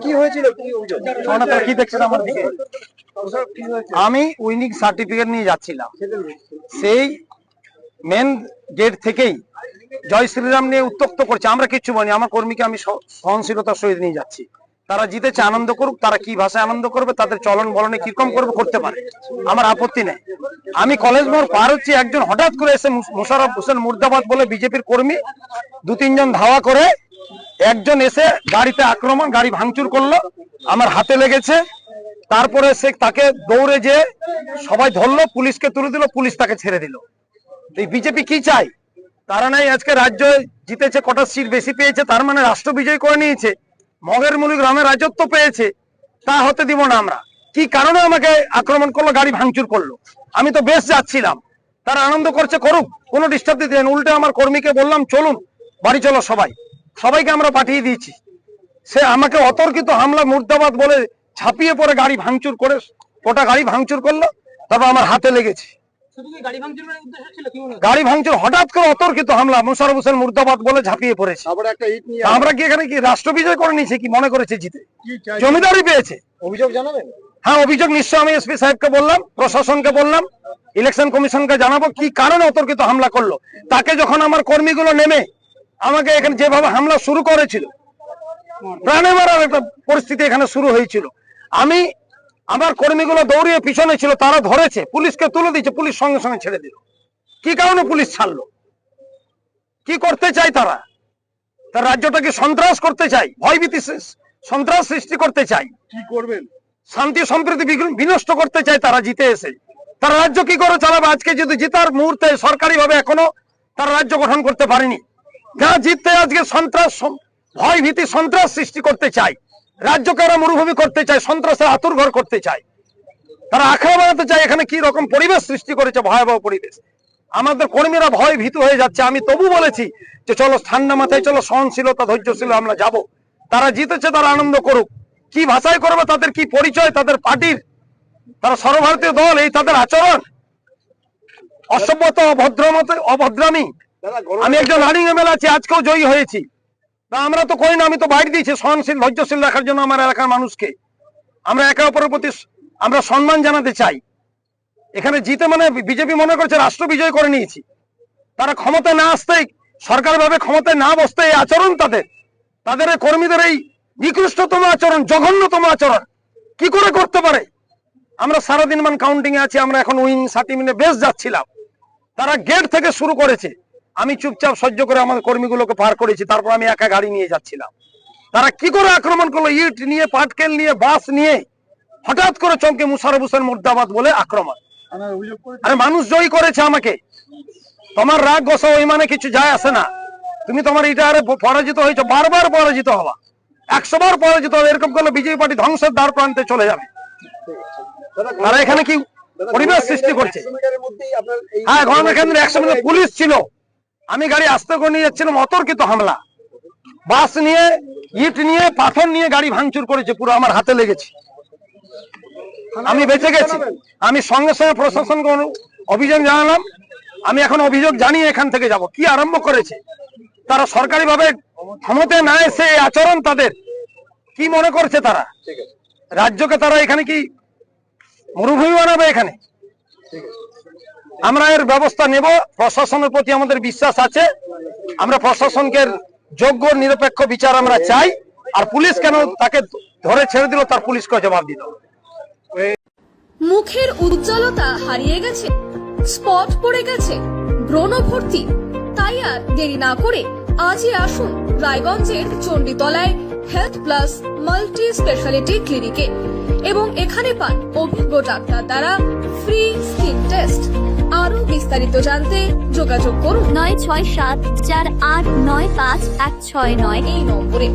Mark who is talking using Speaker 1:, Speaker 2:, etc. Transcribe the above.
Speaker 1: কি হয়েছিল? কি দেখছেন আমার দিকে? আমি উইনিং সার্টিফিকেট নিয়ে যাচ্ছিলাম, সেই মেন গেট থেকেই জয় শ্রীরাম নিয়ে উত্তক্ত করছে। আমরা কিচ্ছু বলিনি, আমার কর্মীকে আমি সহনশীলতার সহিত নিয়ে যাচ্ছি। তারা জিতেছে, আনন্দ করুক, তারা কি ভাষায় আনন্দ করবে, তাদের চলন বলনে কিরকম করবে করতে পারে, আমার আপত্তি নেই। আমি কলেজ মোড় পার হচ্ছি, একজন হঠাৎ করে এসে মোশাররফ হোসেন মুর্দাবাদ বলে বিজেপির কর্মী, 2-3 জন ধাওয়া করে একজন এসে গাড়িতে আক্রমণ, গাড়ি ভাঙচুর করলো, আমার হাতে লেগেছে। তারপরে সে তাকে দৌড়ে যে সবাই ধরলো, পুলিশকে তুলে দিল, পুলিশ তাকে ছেড়ে দিল। এই বিজেপি কি চাই? তারা নাই আজকে রাজ্য জিতেছে, কটা সিট বেশি পেয়েছে, তার মানে রাষ্ট্র বিজয় করে নিয়েছে, মগের মুলি গ্রামে রাজত্ব পেয়েছে। তা হতে দিব না আমরা। কি কারণে আমাকে আক্রমণ করলো, গাড়ি ভাঙচুর করলো? আমি তো বেশ যাচ্ছিলাম, তারা আনন্দ করছে, করুক, কোনো ডিস্টার্ব দিতে দেন। উল্টে আমার কর্মীকে বললাম চলুন বাড়ি চলো, সবাইকে আমরা পাঠিয়ে দিয়েছি। সে আমাকে অতর্কিত হামলা মুর্দাবাদ বলে ছাপিয়ে পড়ে গাড়ি ভাঙচুর করে, কটা গাড়ি ভাঙচুর করলো, তারপর আমার হাতে লেগেছে। গাড়ি ভাঙচুর হঠাৎ করে অতর্কিত হামলা, মোশাররফ হোসেন মুর্দাবাদ বলে ঝাঁপিয়ে পড়েছে। আমরা কি এখানে কি রাষ্ট্র বিজয় করে নিয়েছে কি মনে করেছে? জিতে জমিদারি পেয়েছে। অভিযোগ জানাবেন? হ্যাঁ, অভিযোগ নিশ্চয় আমি এসপি সাহেবকে বললাম, প্রশাসনকে বললাম, ইলেকশন কমিশনকে জানাবো কি কারণে অতর্কিত হামলা করলো। তাকে যখন আমার কর্মীগুলো নেমে আমাকে এখানে যেভাবে হামলা শুরু করেছিল, প্রাণে মারার একটা পরিস্থিতি এখানে শুরু হয়েছিল, আমি আমার কর্মীগুলো দৌড়িয়ে পিছনে ছিল, তারা ধরেছে, পুলিশকে তুলে দিয়েছে, পুলিশ সঙ্গে সঙ্গে ছেড়ে দিল। কি কারণে পুলিশ ছাড়লো? কি করতে চাই তারা? তার রাজ্যটাকে সন্ত্রাস করতে চাই, ভয়ভীতি সন্ত্রাস সৃষ্টি করতে চাই। কি করবেন? শান্তি সম্প্রীতি বিনষ্ট করতে চায় তারা জিতে এসে। তার রাজ্য কি করে চালাবে? আজকে যদি জিতার মুহূর্তে সরকারি ভাবে এখনো তার রাজ্য গঠন করতে পারেনি, যা জিততে আজকে সন্ত্রাস, ভয়ভীতি, সন্ত্রাস সৃষ্টি করতে চায়, রাজ্যকে এরা মরুভূমি করতে চায়, সন্ত্রাসের আতুরঘর করতে চায়, তারা আখড়া বানাতে চায়। এখানে কি রকম পরিবেশ সৃষ্টি করেছে, ভয়াবহ পরিবেশ। আমাদের কর্মীরা ভয় ভীত হয়ে যাচ্ছে। আমি তবু বলেছি যে চলো ঠান্ডা মাথায়, চলো সহনশীলতা, ধৈর্যশীল আমরা যাব। তারা জিতেছে, তারা আনন্দ করুক। কি ভাষায় করবে, তাদের কি পরিচয়, তাদের পার্টির, তারা সর্বভারতীয় দল, এই তাদের আচরণ অসভ্যতা, অভদ্রামি। আমি একজন রানিং এমএলএ আছি, আজকেও জয়ী হয়েছি। আমরা তো করি না, আমি তো বাইরে দিয়েছি সহনশীল, ধৈর্যশীল রাখার জন্য আমার এলাকার মানুষকে। আমরা একে অপরের প্রতি আমরা সম্মান জানাতে চাই। এখানে জিতে মানে বিজেপি মনে করছে রাষ্ট্র বিজয় করে নিয়েছি। তারা ক্ষমতায় না আসতেই, সরকারি ভাবে ক্ষমতায় না বসতে এই আচরণ তাদের কর্মীদের এই নিকৃষ্টতম আচরণ, জঘন্যতম আচরণ কি করে করতে পারে? আমরা সারাদিন মান কাউন্টিং এ আছি, আমরা এখন উইন সার্টিফিকেটে বেশ যাচ্ছিলাম, তারা গেট থেকে শুরু করেছে। আমি চুপচাপ সহ্য করে আমার কর্মীগুলোকে পার করেছি, তারপর আমি একা গাড়ি নিয়ে যাচ্ছিলাম। তারা কি করে আক্রমণ করলো, ইট নিয়ে, পাটকেল নিয়ে, বাস নিয়ে, হঠাৎ করে চমকে মোশাররফ হোসেন মুর্দাবাদ বলে আক্রমণ। আরে মানুষ জয়ী করেছে আমাকে, তোমার রাগ গোসা ওই মানে কিছু যায় আসে না। তুমি তোমার ইটারে পরাজিত হয়েছো, বারবার পরাজিত হওয়া, 100 বার পরাজিত হবে, এরকম করলে বিজেপি পার্টি ধ্বংসের দ্বার প্রান্তে চলে যাবে। তারা এখানে কি পরিবেশ সৃষ্টি করছে? হ্যাঁ, গণকেন্দ্রে 100 মিনিট পুলিশ ছিল, আমি গাড়ি আস্তে করে নিয়ে যাচ্ছিলাম, অতর্কিত হামলা, বাস নিয়ে, ইট নিয়ে, পাথর নিয়ে গাড়ি ভাঙচুর করেছে, পুরো আমার হাতে লেগেছে। আমি বেঁচে গেছি। আমি সঙ্গে সঙ্গে প্রশাসনকে অভিযোগ জানালাম। আমি এখন অভিযোগ জানিয়ে এখান থেকে যাব। কি আরম্ভ করেছে তারা সরকারি ভাবে ক্ষমতায় না এসে, এই আচরণ তাদের কি মনে করছে? তারা রাজ্যকে তারা এখানে কি মরুভূমি বানাবে? এখানে আমরা এর ব্যবস্থা নেব। প্রশাসনের প্রতি আমাদের বিশ্বাস আছে। আমরা প্রশাসনকে যোগ্য নিরপেক্ষ বিচার আমরা চাই। আর পুলিশ কেন তাকে ধরে ছেড়ে দিল, তার পুলিশকে জবাব দিল।
Speaker 2: মুখের উজ্জ্বলতা হারিয়ে গেছে, স্পট পড়ে গেছে, ব্রণ ভর্তি, তাই আর দেরি না করে আজই আসুন রায়গঞ্জের চণ্ডীতলায় হেলথ প্লাস মাল্টি স্পেশালিটি ক্লিনিকে এবং এখানে পান অভিজ্ঞ ডাক্তার দ্বারা ফ্রি স্কিন টেস্ট। আরো বিস্তারিত জানতে যোগাযোগ করুন
Speaker 3: 96748956169
Speaker 2: এই নম্বরে।